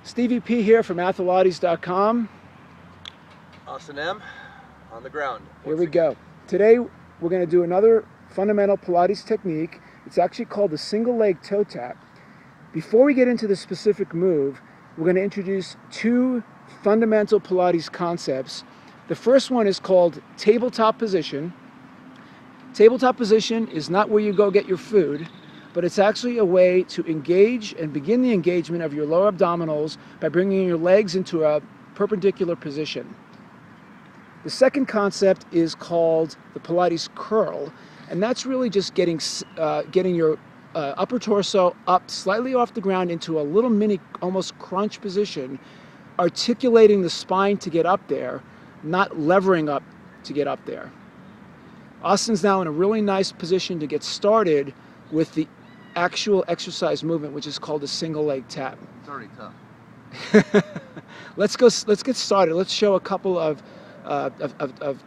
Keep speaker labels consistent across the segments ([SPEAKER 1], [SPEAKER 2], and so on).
[SPEAKER 1] Stevie P here from Athilates.com.
[SPEAKER 2] Austin M. on the ground.
[SPEAKER 1] Here we go. Today we're going to do another fundamental Pilates technique. It's actually called the single leg toe tap. Before we get into the specific move, we're going to introduce two fundamental Pilates concepts. The first one is called tabletop position. Tabletop position is not where you go get your food, but it's actually a way to engage and begin the engagement of your lower abdominals by bringing your legs into a perpendicular position. The second concept is called the Pilates curl, and that's really just getting your upper torso up slightly off the ground into a little mini, almost crunch position, articulating the spine to get up there, not levering up to get up there. Austin's now in a really nice position to get started with the actual exercise movement, which is called a single leg tap.
[SPEAKER 2] It's already tough.
[SPEAKER 1] Let's get started. Let's show a couple of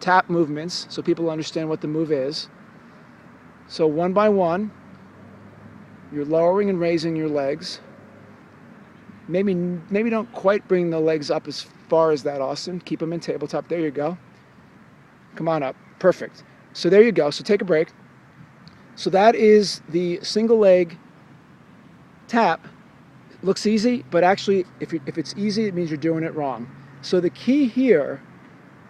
[SPEAKER 1] tap movements so people understand what the move is. So one by one, you're lowering and raising your legs. Maybe don't quite bring the legs up as far as that, Austin. Keep them in tabletop. There you go. Come on up. Perfect. So there you go. So take a break. So that is the single leg tap. It looks easy, but actually if it's easy, it means you're doing it wrong. So the key here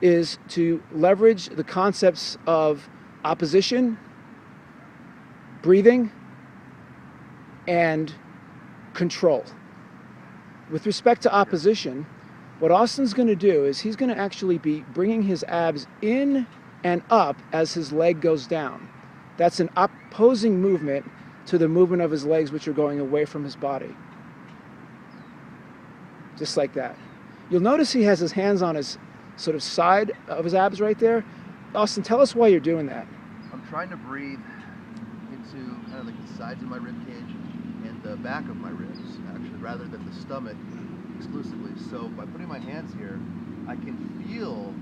[SPEAKER 1] is to leverage the concepts of opposition, breathing, and control. With respect to opposition, what Austin's going to do is he's going to actually be bringing his abs in and up as his leg goes down. That's an opposing movement to the movement of his legs, which are going away from his body. Just like that. You'll notice he has his hands on his sort of side of his abs right there. Austin, tell us why you're doing that.
[SPEAKER 2] I'm trying to breathe into kind of like the sides of my rib cage and the back of my ribs, actually, rather than the stomach exclusively. So by putting my hands here, I can feel,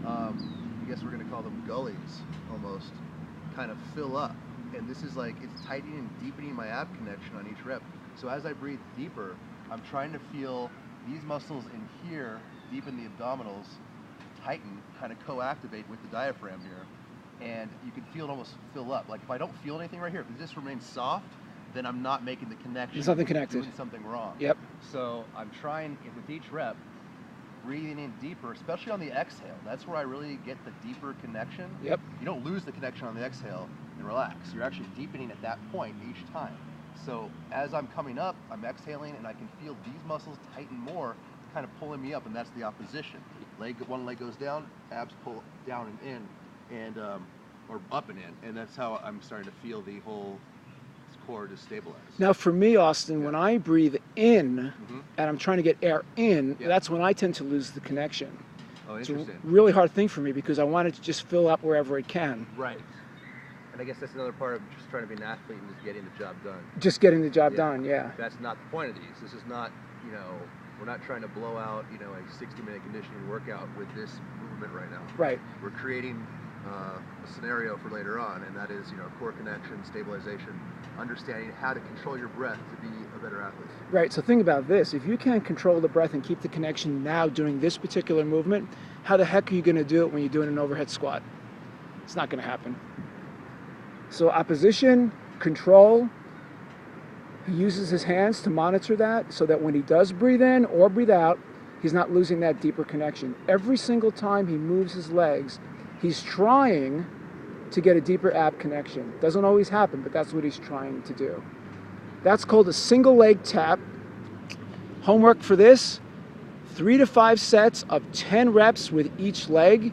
[SPEAKER 2] I guess we're going to call them gullies almost, kind of fill up. And this is like, it's tightening and deepening my ab connection on each rep. So as I breathe deeper, I'm trying to feel these muscles in here, deep in the abdominals, tighten, kind of co-activate with the diaphragm here. And you can feel it almost fill up. Like if I don't feel anything right here, if it just remains soft, then I'm not making the connection.
[SPEAKER 1] There's nothing connected.
[SPEAKER 2] Doing something wrong.
[SPEAKER 1] Yep.
[SPEAKER 2] So I'm trying, with each rep, breathing in deeper, especially on the exhale. That's where I really get the deeper connection.
[SPEAKER 1] Yep.
[SPEAKER 2] You don't lose the connection on the exhale and relax. You're actually deepening at that point each time. So as I'm coming up, I'm exhaling and I can feel these muscles tighten more, kind of pulling me up, and that's the opposition. One leg goes down, abs pull down and in, and or up and in, and that's how I'm starting to feel the whole core to stabilize.
[SPEAKER 1] Now for me, Austin, when I breathe in and I'm trying to get air in, that's when I tend to lose the connection.
[SPEAKER 2] Oh,
[SPEAKER 1] it's
[SPEAKER 2] interesting.
[SPEAKER 1] a really hard thing for me because I want it to just fill up wherever it can.
[SPEAKER 2] Right. And I guess that's another part of just trying to be an athlete and just getting the job done.
[SPEAKER 1] Just getting the job done, yeah.
[SPEAKER 2] That's not the point of these. This is not, we're not trying to blow out, a 60-minute conditioning workout with this movement right now.
[SPEAKER 1] Right.
[SPEAKER 2] We're creating a scenario for later on, and that is, core connection, stabilization, understanding how to control your breath to be a better athlete.
[SPEAKER 1] Right, so think about this. If you can't control the breath and keep the connection now doing this particular movement, how the heck are you going to do it when you're doing an overhead squat? It's not going to happen. So opposition, control, he uses his hands to monitor that so that when he does breathe in or breathe out, he's not losing that deeper connection. Every single time he moves his legs, he's trying to get a deeper ab connection. Doesn't always happen, but that's what he's trying to do. That's called a single leg tap. Homework for this, 3 to 5 sets of 10 reps with each leg.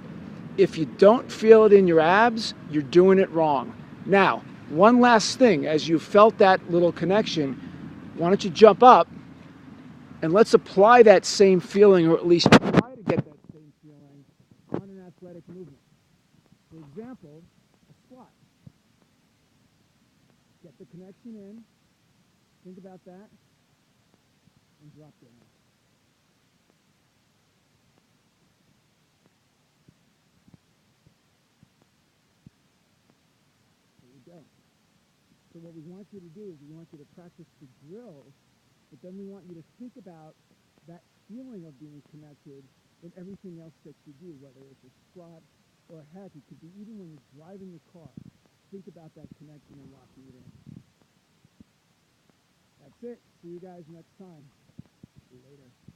[SPEAKER 1] If you don't feel it in your abs, you're doing it wrong. Now, one last thing, as you felt that little connection, why don't you jump up and let's apply that same feeling, or at least try to get that same feeling on an athletic movement. For example, a squat. Get the connection in, think about that, and drop down. There you go. So what we want you to do is we want you to practice the drill, but then we want you to think about that feeling of being connected in everything else that you do, whether it's a squat or heck, it could be even when you're driving the car. Think about that connection and locking it in. That's it. See you guys next time. Later.